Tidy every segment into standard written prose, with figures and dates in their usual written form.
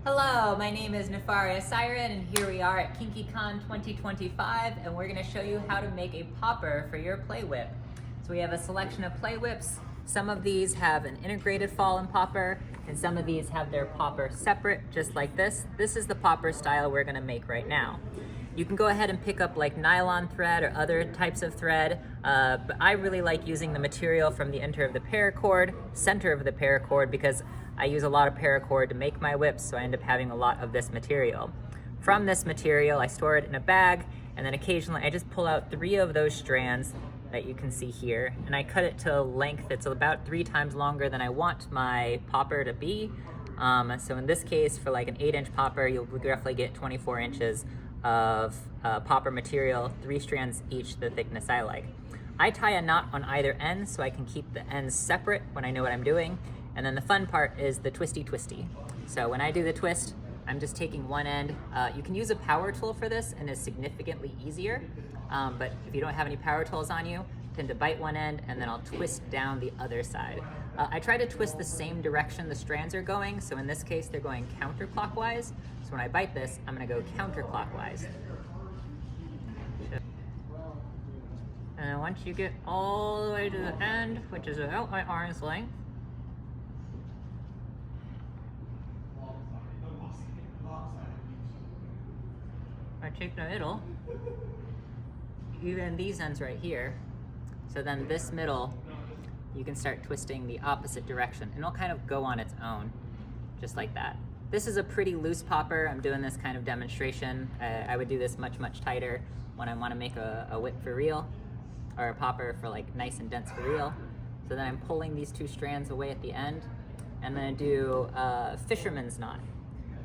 Hello, my name is Nafaria Siren, and here we are at KinkyCon 2025, and we're going to show you how to make a popper for your play whip. So we have a selection of play whips. Some of these have an integrated fall and popper, and some of these have their popper separate, just like this. This is the popper style we're going to make right now. You can go ahead and pick up like nylon thread or other types of thread, but I really like using the material from the center of the paracord, because I use a lot of paracord to make my whips, so I end up having a lot of this material. From this material, I store it in a bag, and then occasionally I just pull out 3 of those strands that you can see here, and I cut it to a length that's about 3 times longer than I want my popper to be. So in this case, for like an 8-inch popper, you'll roughly get 24 inches of popper material, 3 strands each, the thickness I like. I tie a knot on either end so I can keep the ends separate when I know what I'm doing. And then the fun part is the twisty. So when I do the twist, I'm just taking one end. You can use a power tool for this, and it's significantly easier. But if you don't have any power tools on you, tend to bite one end, and then I'll twist down the other side. I try to twist the same direction the strands are going. So in this case, they're going counterclockwise. So when I bite this, I'm gonna go counterclockwise. And then once you get all the way to the end, which is about my arm's length, I take the middle, even these ends right here. So then this middle, you can start twisting the opposite direction, and it'll kind of go on its own, just like that. This is a pretty loose popper. I'm doing this kind of demonstration. I would do this much tighter when I want to make a whip for real, or a popper for like nice and dense for real. So then I'm pulling these 2 strands away at the end, and then I do a fisherman's knot.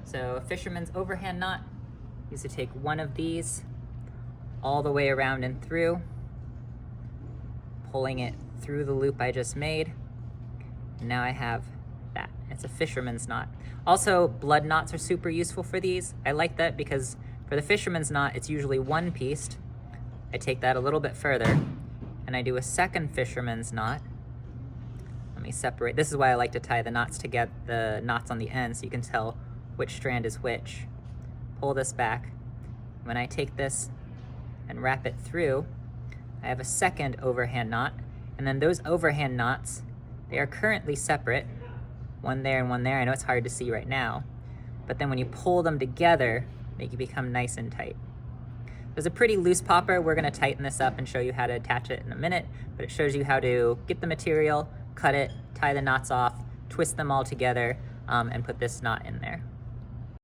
So a fisherman's overhand knot is to take one of these all the way around and through, pulling it through the loop I just made. And now I have that. It's a fisherman's knot. Also, blood knots are super useful for these. I like that because for the fisherman's knot, it's usually one piece. I take that a little bit further, and I do a second fisherman's knot. Let me separate. This is why I like to tie the knots together, the knots on the end, so you can tell which strand is which. Pull this back. When I take this and wrap it through, I have a second overhand knot, and then those overhand knots, they are currently separate, one there and one there. I know it's hard to see right now, but then when you pull them together, they can become nice and tight. There's a pretty loose popper. We're gonna tighten this up and show you how to attach it in a minute, but it shows you how to get the material, cut it, tie the knots off, twist them all together, and put this knot in there.